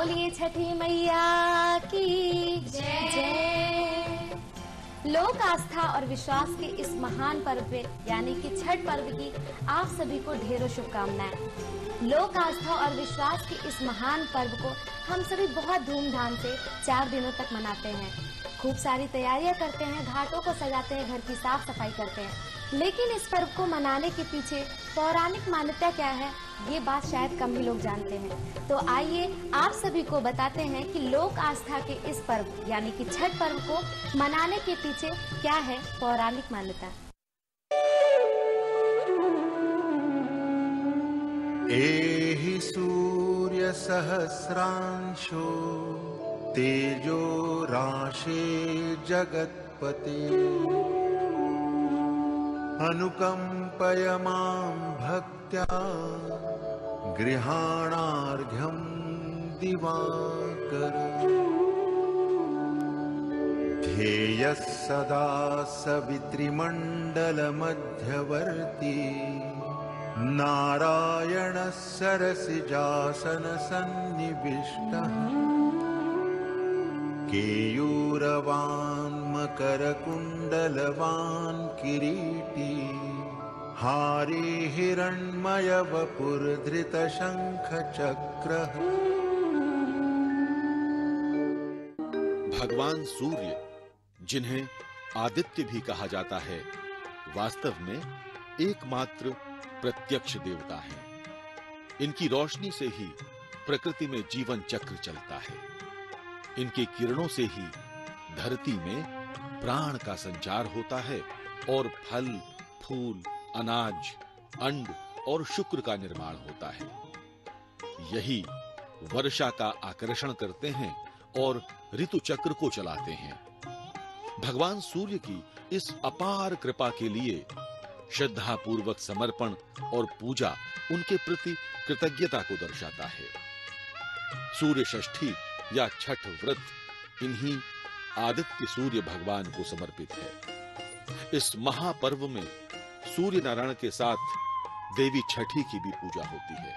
बोलिए छठी मैया की जय। लोक आस्था और विश्वास के इस महान पर्व पे यानी कि छठ पर्व की आप सभी को ढेरों शुभकामनाएं। लोक आस्था और विश्वास के इस महान पर्व को हम सभी बहुत धूमधाम से 4 दिनों तक मनाते हैं। खूब सारी तैयारियां करते हैं, घाटों को सजाते हैं, घर की साफ सफाई करते हैं। लेकिन इस पर्व को मनाने के पीछे पौराणिक मान्यता क्या है, ये बात शायद कम ही लोग जानते हैं। तो आइए आप सभी को बताते हैं कि लोक आस्था के इस पर्व यानी कि छठ पर्व को मनाने के पीछे क्या है पौराणिक मान्यता। एहि सूर्य सहस्रांशो तेजो राशे जगत्पते अनुकंपय मां भक्त्या गृहाणार्घ्यं दिवाकर ध्येयः सदा सवितृमण्डल मध्यवर्ती नारायणः सरसिजासन सन्निविष्टः केयूरवान् मकरकुण्डलवान् किरीटी हारे हिरण्मय वपुर्धृतशङ्खचक्रः। भगवान सूर्य, जिन्हें आदित्य भी कहा जाता है, वास्तव में एकमात्र प्रत्यक्ष देवता हैं। इनकी रोशनी से ही प्रकृति में जीवन चक्र चलता है। इनकी किरणों से ही धरती में प्राण का संचार होता है और फल, फूल, अनाज, अंड और शुक्र का निर्माण होता है। यही वर्षा का आकर्षण करते हैं और ऋतु चक्र को चलाते हैं। भगवान सूर्य की इस अपार कृपा के लिए श्रद्धा पूर्वक समर्पण और पूजा उनके प्रति कृतज्ञता को दर्शाता है। सूर्य षष्ठी या छठ व्रत इन्हीं आदित्य सूर्य भगवान को समर्पित है। इस महापर्व में सूर्य नारायण के साथ देवी छठी की भी पूजा होती है।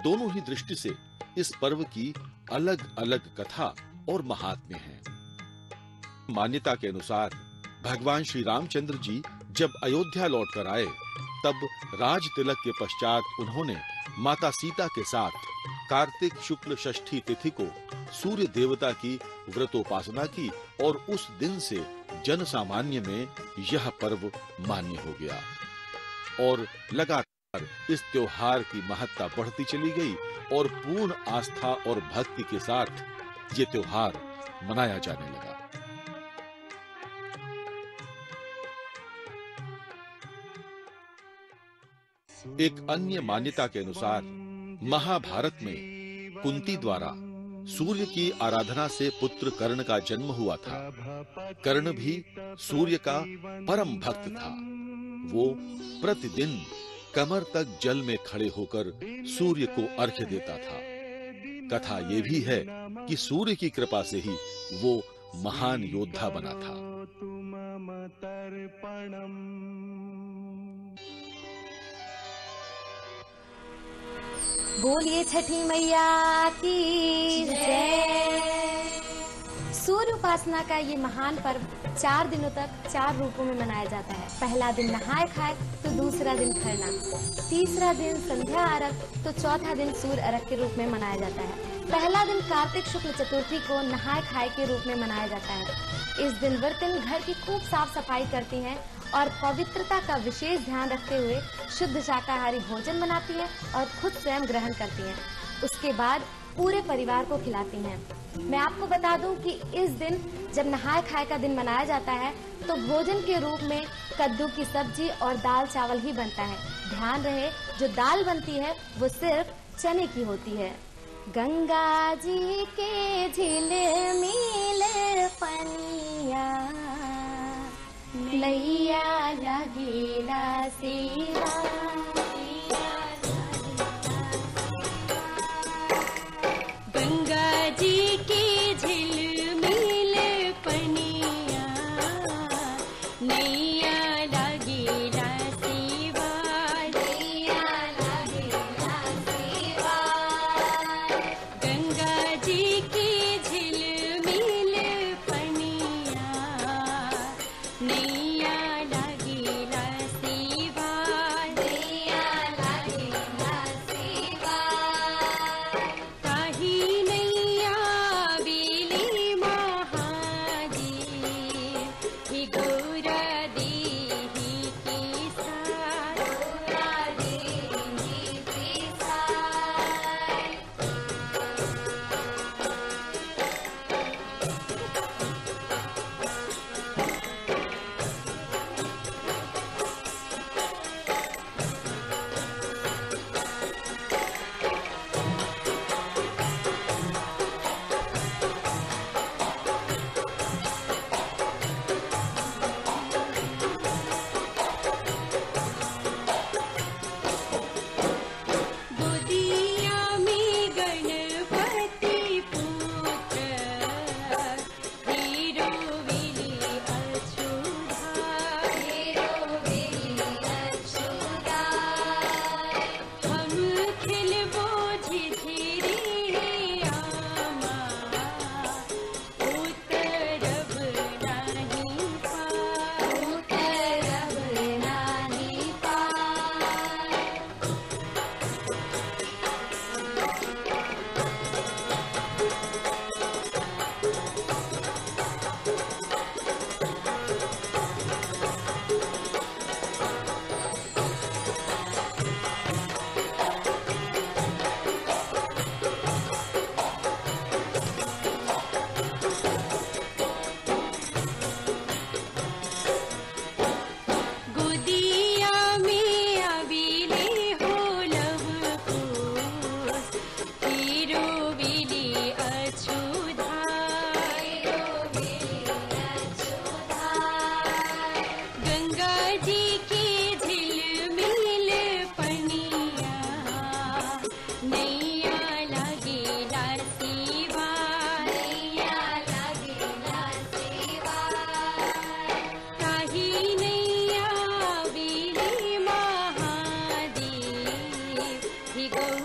दोनों ही दृष्टि से इस पर्व की अलग-अलग कथा और महात्म्य है। मान्यता के अनुसार भगवान श्री रामचंद्र जी जब अयोध्या लौटकर आए, तब राज तिलक के पश्चात उन्होंने माता सीता के साथ कार्तिक शुक्ल षष्ठी तिथि को सूर्य देवता की व्रतोपासना की और उस दिन से जन सामान्य में यह पर्व मान्य हो गया और लगातार इस त्योहार की महत्ता बढ़ती चली गई और पूर्ण आस्था और भक्ति के साथ ये त्योहार मनाया जाने लगा। एक अन्य मान्यता के अनुसार महाभारत में कुंती द्वारा सूर्य की आराधना से पुत्र कर्ण का जन्म हुआ था। कर्ण भी सूर्य का परम भक्त था। वो प्रतिदिन कमर तक जल में खड़े होकर सूर्य को अर्घ्य देता था। कथा ये भी है कि सूर्य की कृपा से ही वो महान योद्धा बना था। बोलिए छठी मैया की जय। सूर्य उपासना का ये महान पर्व 4 दिनों तक 4 रूपों में मनाया जाता है। पहला दिन नहाए खाए तो दूसरा दिन खरना, तीसरा दिन संध्या अर्घ तो चौथा दिन सूर्य अर्घ के रूप में मनाया जाता है। पहला दिन कार्तिक शुक्ल चतुर्थी को नहाए खाए के रूप में मनाया जाता है। इस दिन व्रतिन घर की खूब साफ सफाई करती हैं और पवित्रता का विशेष ध्यान रखते हुए शुद्ध शाकाहारी भोजन बनाती हैं और खुद स्वयं ग्रहण करती हैं। उसके बाद पूरे परिवार को खिलाती हैं। मैं आपको बता दूं कि इस दिन जब नहाए खाए का दिन मनाया जाता है तो भोजन के रूप में कद्दू की सब्जी और दाल चावल ही बनता है। ध्यान रहे, जो दाल बनती है वो सिर्फ चने की होती है। गंगा जी के झिलमिल पनिया नैया लगेला सेवा, गंगा जी की झिलमिल पनिया नैया लगेला सेवा, नैया लगेला सेवा। गंगा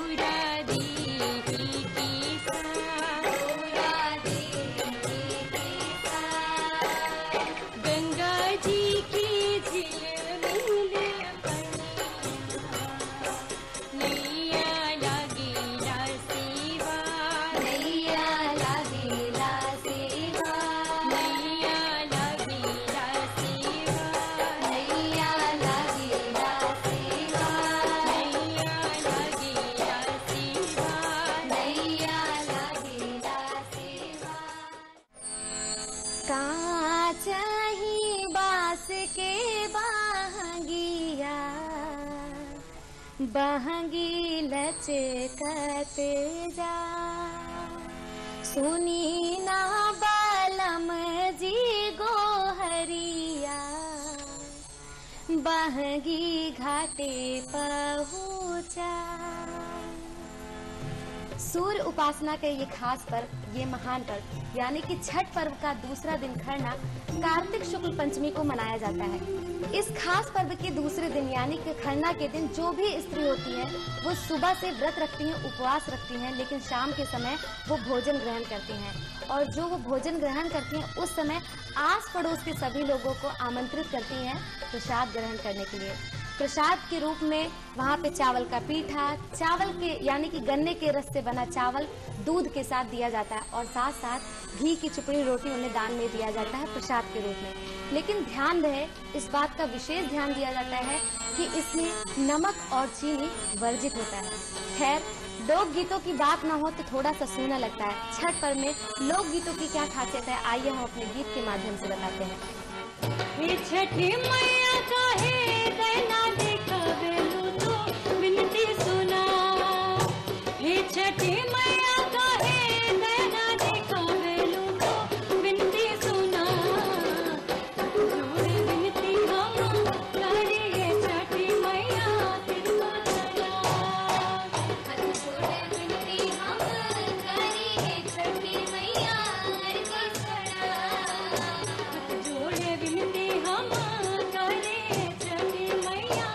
पूरा देही की सार, पूरा देही की सार। गंगा जी की झिलमिल पनिया, नैया लागेला सेवा, नैया लागेला सेवा, नैया लागेला सेवा, नैया लागेला सेवा, नैया लागेला सेवा। नैया लागेला सेवा। कांच ही बास के बहंगिया, बहंगी लचकत जा, सुनी ना बालम जी गोहरिया, बहंगी घाटे पहुँचा। सूर्य उपासना के ये खास पर्व, ये महान पर्व यानी कि छठ पर्व का दूसरा दिन खरना कार्तिक शुक्ल पंचमी को मनाया जाता है। इस खास पर्व के दूसरे दिन यानी कि खरना के दिन जो भी स्त्री होती है वो सुबह से व्रत रखती हैं, उपवास रखती हैं, लेकिन शाम के समय वो भोजन ग्रहण करती हैं। और जो वो भोजन ग्रहण करती हैं उस समय आस पड़ोस के सभी लोगों को आमंत्रित करती हैं प्रसाद ग्रहण करने के लिए। प्रसाद के रूप में वहाँ पे चावल का पीठा, चावल के यानी कि गन्ने के रस से बना चावल दूध के साथ दिया जाता है और साथ साथ घी की चुपड़ी रोटी उन्हें दान में दिया जाता है प्रसाद के रूप में। लेकिन ध्यान रहे, इस बात का विशेष ध्यान दिया जाता है कि इसमें नमक और चीनी वर्जित होता है। खैर, लोकगीतों की बात ना हो तो थोड़ा सा सूना लगता है। छठ पर्व में लोकगीतों की क्या खासियत है, आइए हम अपने गीत के माध्यम से बताते हैं। हे छठी मैया काहे दैना देखावेलु तो विनती सुना। हे छठी मैया काहे दैना देखावेलु तो विनती सुना। जोड़े विनती हम करिए छठी मैया तिरको चला। जोड़े विनती हम करिए छठी मैया तिरको चला। जोड़े विनती हम करे छठी मैया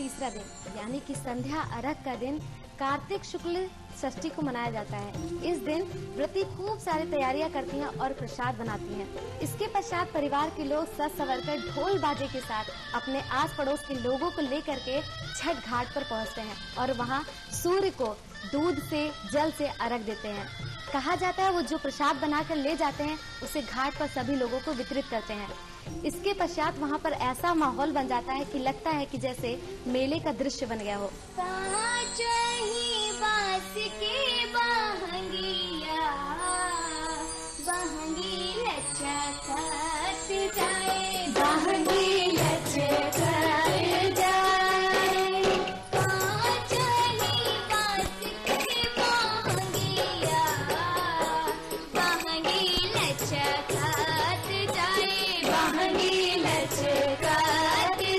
तीसरा दिन यानी कि संध्या अर्घ का दिन कार्तिक शुक्ल षष्ठी को मनाया जाता है। इस दिन व्रती खूब सारी तैयारियां करती हैं और प्रसाद बनाती हैं। इसके पश्चात परिवार के लोग सज संवर कर ढोल बाजे के साथ अपने आस पड़ोस के लोगों को लेकर के छठ घाट पर पहुंचते हैं और वहां सूर्य को दूध से जल से अर्घ देते हैं। कहा जाता है वो जो प्रसाद बनाकर ले जाते हैं उसे घाट पर सभी लोगों को वितरित करते हैं। इसके पश्चात वहाँ पर ऐसा माहौल बन जाता है कि लगता है कि जैसे मेले का दृश्य बन गया हो। बांस के बहंगिया बहंगी लचकत जाए, बहंगी लचकत जाए। कांचनी बांस के बहंगिया बहंगी लचकत जाए, बहंगी लचकत जाए।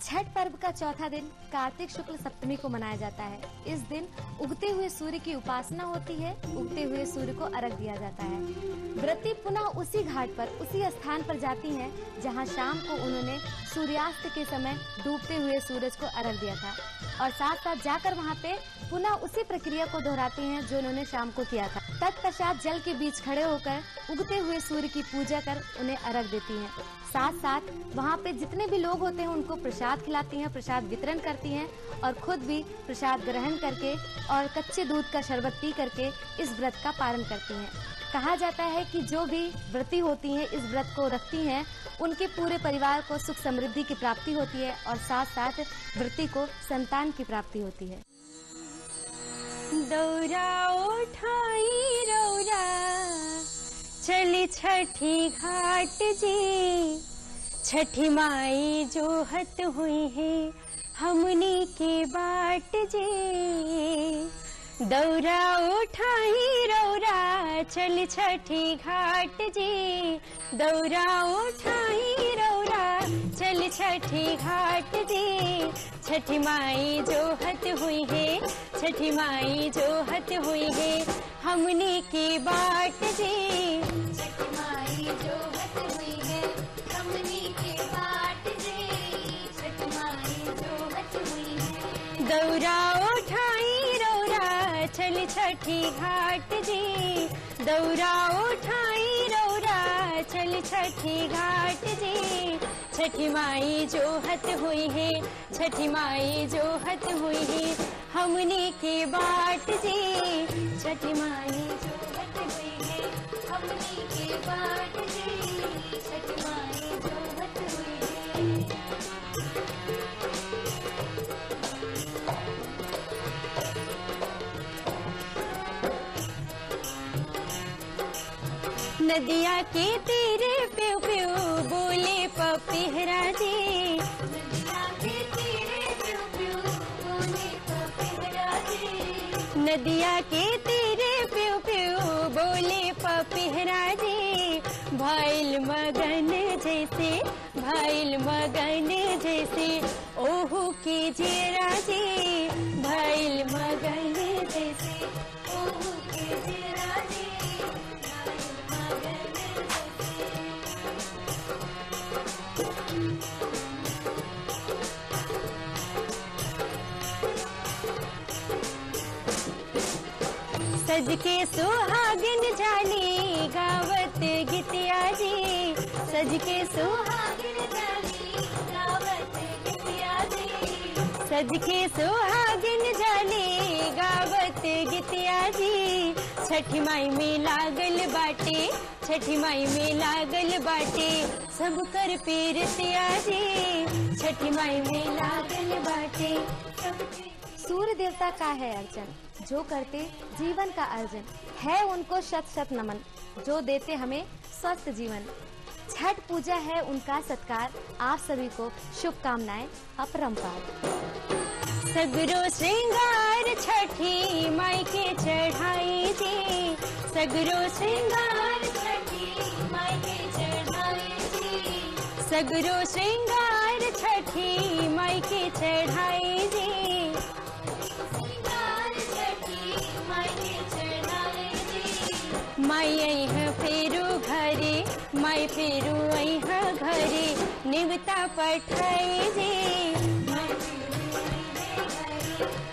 छठ पर्व का चौथा दिन कार्तिक शुक्ल सप्तमी को मनाया जाता है। इस दिन उगते हुए सूर्य की उपासना होती है, उगते हुए सूर्य को अर्घ दिया जाता है। व्रती पुनः उसी घाट पर उसी स्थान पर जाती हैं जहां शाम को उन्होंने सूर्यास्त के समय डूबते हुए सूरज को अर्घ दिया था और साथ साथ जाकर वहां पे पुनः उसी प्रक्रिया को दोहराती हैं जो उन्होंने शाम को किया था। तत्पश्चात जल के बीच खड़े होकर उगते हुए सूर्य की पूजा कर उन्हें अर्घ देती हैं। साथ साथ वहाँ पे जितने भी लोग होते हैं उनको प्रसाद खिलाती हैं, प्रसाद वितरण करती हैं और खुद भी प्रसाद ग्रहण करके और कच्चे दूध का शरबत पी करके इस व्रत का पालन करती हैं। कहा जाता है कि जो भी व्रती होती हैं, इस व्रत को रखती हैं, उनके पूरे परिवार को सुख समृद्धि की प्राप्ति होती है और साथ साथ व्रती को संतान की प्राप्ति होती है। दौरा उठाई रौरा चली छठी घाट जी, छठी माई जोहत हुई है हमनी के बाट जी। दौरा उठाई रौरा चल छठी घाट जी, दौरा उठाई रौरा चल छठी घाट जी। छठी माई जोहत हुई है, छठी माई जोहत हुई है हमनी की बाट जी। छठी माई जोहत हुई है हमनी के बाट जी, छठी माई जोहत हुई है। दौरा उठाई रौरा चल छठी घाट जी, दौरा उठाई रौरा चल छठी घाट जी। छठी माई जोहत हुई है, छठी माई जोहत हुई है हमनी की बाट जी। छठी माई जोहत हुई है हमनी के बाट जी, छठी माई जोहत हुई है। नदिया के तीरे प्यू प्यू बोले पपीहरा जी, नदिया के तीरे प्यू प्यू बोले पपीहरा जी, नदिया के तीरे प्यू प्यू बोले पपीहरा जी। भाइल मगन जैसे, भाइल मगन जैसे ओहू की जीरा जी, भाइल मगन जैसे ओहू के जीरा जी, मगन जैसे। सज के सुहागिन जाली गावत गीतिया जी, सज के सुहागिन जाली गावत गीतिया जी, सज के सुहागिन जाली गावत गीतिया जी। छठी माई में लागल बाटे, छठी माई में लागल बाटे सब कर पीरतिया जी। छठी माई में लागल बाटे सबके सूर्य देवता का है अर्चन, जो करते जीवन का अर्जन, है उनको शत शत नमन, जो देते हमें स्वस्थ जीवन। छठ पूजा है उनका सत्कार, आप सभी को शुभकामनाएं अपरंपार। सगरो श्रृंगार छठी माई के चढ़ाई जी, सगरो श्रृंगार छठी माई के चढ़ाई जी, सगरो श्रृंगार छठी माई के चढ़ाई जी। श्रृंगार छठी माई के चढ़ाई जी। माई अइह फेरू घरे, माई फेरू अइह घरे निवता पठाई जी,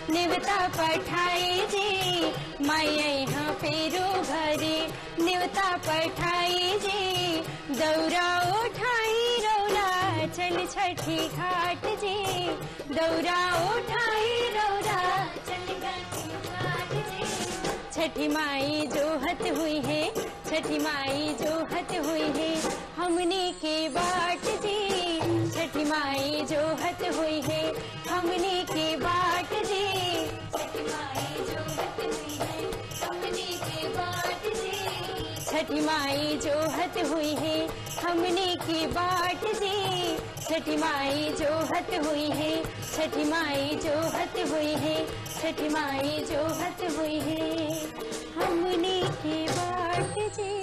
निवता पठाई जी। माई अइह फेरू घरे निवता पठाई जी। दौरा उठाई रौरा चल छठी घाट जी, दौरा उठाई रौरा चल छठी घाट जी। छठी माई जोहत हुई है, छठी माई जोहत हुई है हमनी के बाट जी। छठी माई जोहत हुई है हमनी के बाट जी। छठी माई जोहत हुई है हमनी के बाट जी, छठी माई जोहत हुई है हमनी की बाट जी। छठी माई जोहत हुई है, छठी माई जोहत हुई है, छठी माई जोहत हुई है हमनी की बाट जी।